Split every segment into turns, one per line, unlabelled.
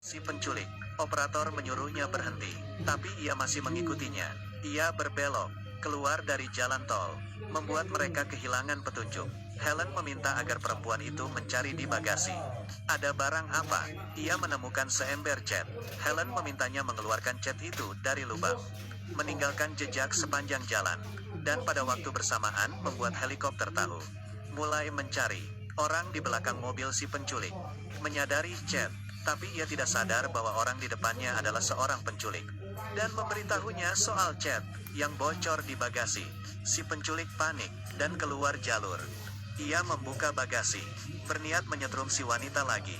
si penculik. Operator menyuruhnya berhenti, tapi ia masih mengikutinya. Ia berbelok keluar dari jalan tol, membuat mereka kehilangan petunjuk. Helen meminta agar perempuan itu mencari di bagasi. Ada barang apa? Ia menemukan seember cat. Helen memintanya mengeluarkan cat itu dari lubang, meninggalkan jejak sepanjang jalan, dan pada waktu bersamaan membuat helikopter tahu. Mulai mencari orang di belakang mobil si penculik. Menyadari cat, tapi ia tidak sadar bahwa orang di depannya adalah seorang penculik, dan memberitahunya soal cat yang bocor di bagasi. Si penculik panik dan keluar jalur. Ia membuka bagasi, berniat menyetrum si wanita lagi.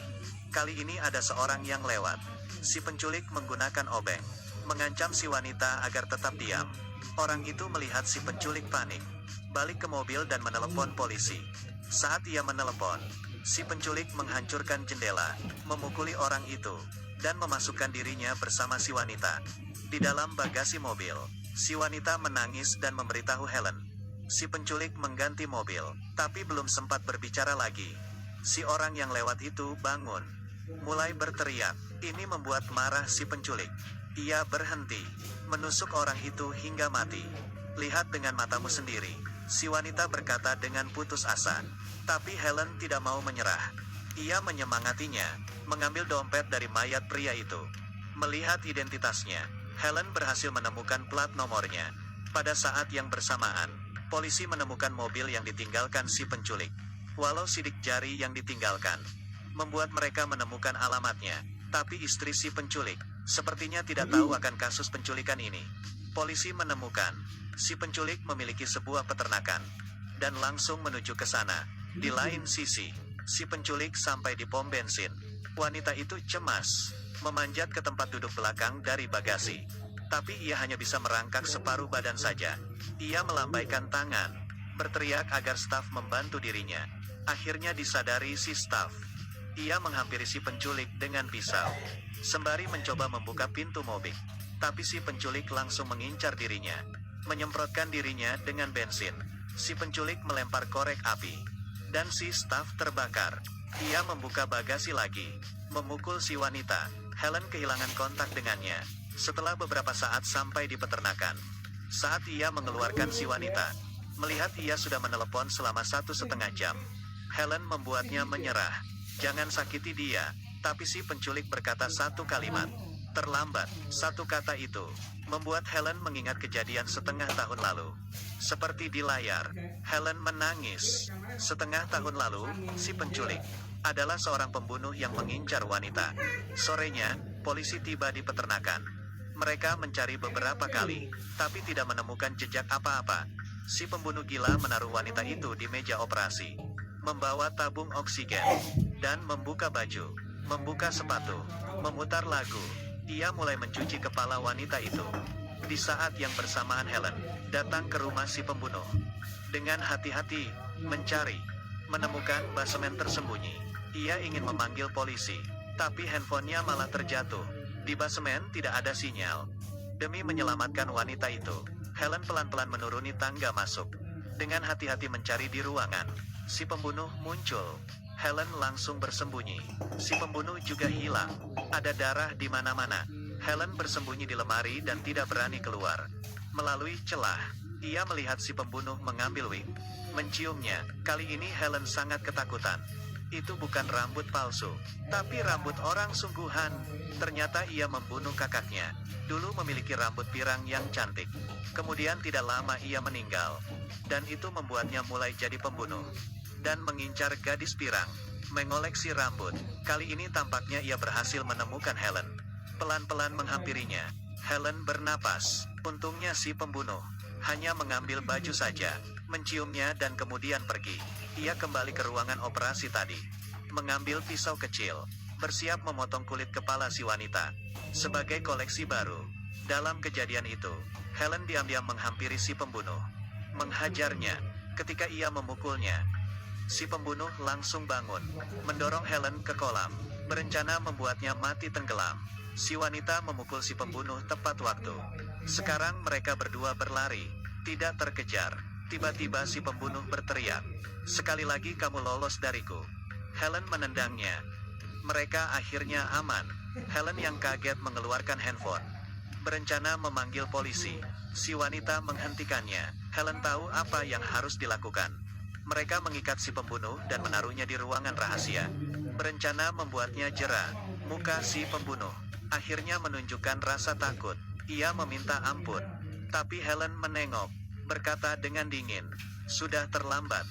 Kali ini ada seorang yang lewat. Si penculik menggunakan obeng, mengancam si wanita agar tetap diam. Orang itu melihat si penculik panik, balik ke mobil dan menelepon polisi. Saat ia menelepon, si penculik menghancurkan jendela, memukuli orang itu, dan memasukkan dirinya bersama si wanita. Di dalam bagasi mobil, si wanita menangis dan memberitahu Helen. Si penculik mengganti mobil, tapi belum sempat berbicara lagi. Si orang yang lewat itu bangun, mulai berteriak. Ini membuat marah si penculik. Ia berhenti, menusuk orang itu hingga mati. Lihat dengan matamu sendiri, si wanita berkata dengan putus asa. Tapi Helen tidak mau menyerah. Ia menyemangatinya, mengambil dompet dari mayat pria itu. Melihat identitasnya, Helen berhasil menemukan plat nomornya. Pada saat yang bersamaan, polisi menemukan mobil yang ditinggalkan si penculik. Walau sidik jari yang ditinggalkan membuat mereka menemukan alamatnya, tapi istri si penculik sepertinya tidak tahu akan kasus penculikan ini. Polisi menemukan si penculik memiliki sebuah peternakan dan langsung menuju ke sana. Di lain sisi, si penculik sampai di pom bensin. Wanita itu cemas, memanjat ke tempat duduk belakang dari bagasi. Tapi ia hanya bisa merangkak separuh badan saja. Ia melambaikan tangan, berteriak agar staf membantu dirinya. Akhirnya disadari si staf. Ia menghampiri si penculik dengan pisau, sembari mencoba membuka pintu mobil. Tapi si penculik langsung mengincar dirinya, menyemprotkan dirinya dengan bensin. Si penculik melempar korek api, dan si staf terbakar. Ia membuka bagasi lagi, memukul si wanita. Helen kehilangan kontak dengannya setelah beberapa saat sampai di peternakan. Saat ia mengeluarkan si wanita, melihat ia sudah menelepon selama 1,5 jam, Helen membuatnya menyerah. Jangan sakiti dia. Tapi si penculik berkata satu kalimat, terlambat. Satu kata itu membuat Helen mengingat kejadian setengah tahun lalu. Seperti di layar, Helen menangis. Setengah tahun lalu, si penculik adalah seorang pembunuh yang mengincar wanita. Sorenya, polisi tiba di peternakan. Mereka mencari beberapa kali, tapi tidak menemukan jejak apa-apa. Si pembunuh gila menaruh wanita itu di meja operasi, membawa tabung oksigen, dan membuka baju, membuka sepatu, memutar lagu. Ia mulai mencuci kepala wanita itu. Di saat yang bersamaan Helen datang ke rumah si pembunuh. Dengan hati-hati, mencari, menemukan basemen tersembunyi. Ia ingin memanggil polisi, tapi handphonenya malah terjatuh. Di basemen tidak ada sinyal. Demi menyelamatkan wanita itu, Helen pelan-pelan menuruni tangga masuk. Dengan hati-hati mencari di ruangan, si pembunuh muncul. Helen langsung bersembunyi. Si pembunuh juga hilang. Ada darah di mana-mana. Helen bersembunyi di lemari dan tidak berani keluar. Melalui celah, ia melihat si pembunuh mengambil wig, menciumnya. Kali ini Helen sangat ketakutan. Itu bukan rambut palsu, tapi rambut orang sungguhan. Ternyata ia membunuh kakaknya. Dulu memiliki rambut pirang yang cantik. Kemudian tidak lama ia meninggal. Dan itu membuatnya mulai jadi pembunuh dan mengincar gadis pirang, mengoleksi rambut. Kali ini tampaknya ia berhasil menemukan Helen. Pelan-pelan menghampirinya. Helen bernapas. Untungnya si pembunuh hanya mengambil baju saja, menciumnya dan kemudian pergi. Ia kembali ke ruangan operasi tadi, mengambil pisau kecil, bersiap memotong kulit kepala si wanita sebagai koleksi baru. Dalam kejadian itu, Helen diam-diam menghampiri si pembunuh, menghajarnya. Ketika ia memukulnya, si pembunuh langsung bangun, mendorong Helen ke kolam, berencana membuatnya mati tenggelam. Si wanita memukul si pembunuh tepat waktu. Sekarang mereka berdua berlari, tidak terkejar. Tiba-tiba si pembunuh berteriak, "Sekali lagi kamu lolos dariku." Helen menendangnya. Mereka akhirnya aman. Helen yang kaget mengeluarkan handphone. Berencana memanggil polisi. Si wanita menghentikannya. Helen tahu apa yang harus dilakukan. Mereka mengikat si pembunuh dan menaruhnya di ruangan rahasia. Berencana membuatnya jera. Muka si pembunuh akhirnya menunjukkan rasa takut. Ia meminta ampun. Tapi Helen menengok, berkata dengan dingin, "Sudah terlambat."